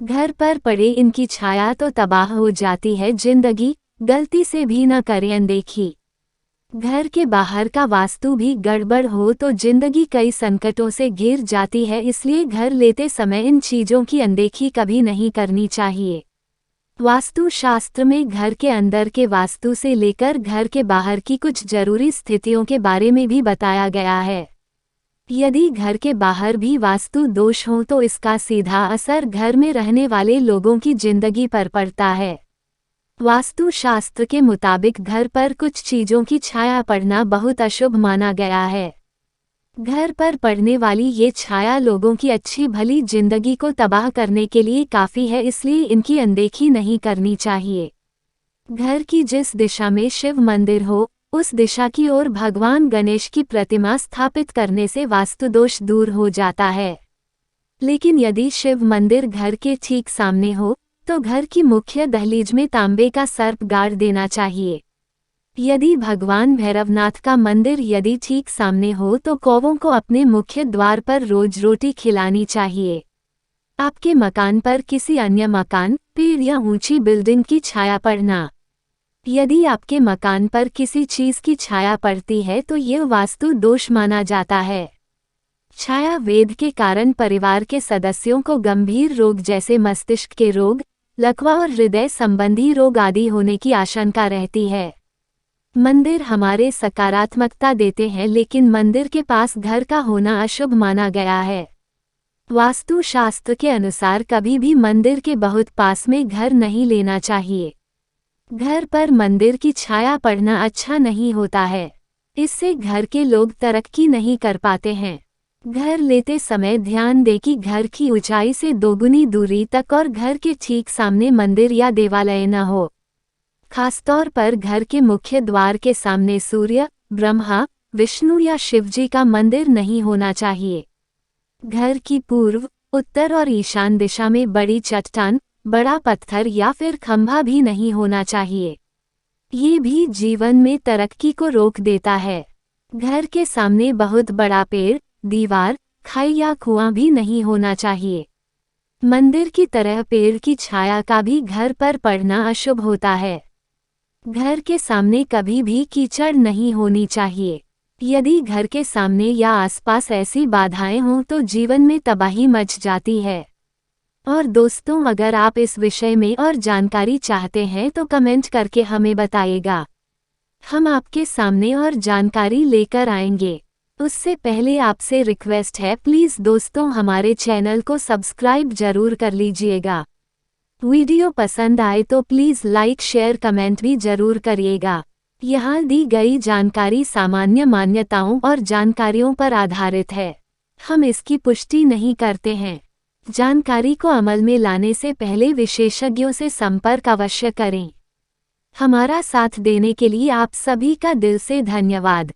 घर पर पड़े इनकी छाया तो तबाह हो जाती है जिंदगी, गलती से भी न करें अनदेखी। घर के बाहर का वास्तु भी गड़बड़ हो तो जिंदगी कई संकटों से घिर जाती है, इसलिए घर लेते समय इन चीजों की अनदेखी कभी नहीं करनी चाहिए। वास्तु शास्त्र में घर के अंदर के वास्तु से लेकर घर के बाहर की कुछ जरूरी स्थितियों के बारे में भी बताया गया है। यदि घर के बाहर भी वास्तु दोष हो तो इसका सीधा असर घर में रहने वाले लोगों की जिंदगी पर पड़ता है। वास्तु शास्त्र के मुताबिक घर पर कुछ चीजों की छाया पड़ना बहुत अशुभ माना गया है। घर पर पड़ने वाली ये छाया लोगों की अच्छी भली जिंदगी को तबाह करने के लिए काफी है, इसलिए इनकी अनदेखी नहीं करनी चाहिए। घर की जिस दिशा में शिव मंदिर हो, उस दिशा की ओर भगवान गणेश की प्रतिमा स्थापित करने से वास्तु दोष दूर हो जाता है। लेकिन यदि शिव मंदिर घर के ठीक सामने हो तो घर की मुख्य दहलीज में तांबे का सर्प गाड़ देना चाहिए। यदि भगवान भैरवनाथ का मंदिर यदि ठीक सामने हो तो कौवों को अपने मुख्य द्वार पर रोज रोटी खिलानी चाहिए। आपके मकान पर किसी अन्य मकान, पेड़ या ऊंची बिल्डिंग की छाया पड़ना। यदि आपके मकान पर किसी चीज की छाया पड़ती है तो यह वास्तु दोष माना जाता है। छाया वेद के कारण परिवार के सदस्यों को गंभीर रोग जैसे मस्तिष्क के रोग, लकवा और हृदय संबंधी रोग आदि होने की आशंका रहती है। मंदिर हमारे सकारात्मकता देते हैं, लेकिन मंदिर के पास घर का होना अशुभ माना गया है। वास्तु शास्त्र के अनुसार कभी भी मंदिर के बहुत पास में घर नहीं लेना चाहिए। घर पर मंदिर की छाया पड़ना अच्छा नहीं होता है। इससे घर के लोग तरक्की नहीं कर पाते हैं। घर लेते समय ध्यान दें कि घर की ऊंचाई से दोगुनी दूरी तक और घर के ठीक सामने मंदिर या देवालय न हो। खासतौर पर घर के मुख्य द्वार के सामने सूर्य, ब्रह्मा, विष्णु या शिवजी का मंदिर नहीं होना चाहिए। घर की पूर्व, उत्तर और ईशान दिशा में बड़ी चट्टान, बड़ा पत्थर या फिर खंभा भी नहीं होना चाहिए। ये भी जीवन में तरक्की को रोक देता है। घर के सामने बहुत बड़ा पेड़, दीवार, खाई या कुआं भी नहीं होना चाहिए। मंदिर की तरह पेड़ की छाया का भी घर पर पड़ना अशुभ होता है। घर के सामने कभी भी कीचड़ नहीं होनी चाहिए। यदि घर के सामने या आसपास ऐसी बाधाएं हों तो जीवन में तबाही मच जाती है। और दोस्तों, अगर आप इस विषय में और जानकारी चाहते हैं तो कमेंट करके हमें बताइएगा। हम आपके सामने और जानकारी लेकर आएंगे। उससे पहले आपसे रिक्वेस्ट है, प्लीज़ दोस्तों हमारे चैनल को सब्सक्राइब जरूर कर लीजिएगा। वीडियो पसंद आए तो प्लीज़ लाइक, शेयर, कमेंट भी जरूर करिएगा। यहाँ दी गई जानकारी सामान्य मान्यताओं और जानकारियों पर आधारित है। हम इसकी पुष्टि नहीं करते हैं। जानकारी को अमल में लाने से पहले विशेषज्ञों से संपर्क अवश्य करें। हमारा साथ देने के लिए आप सभी का दिल से धन्यवाद।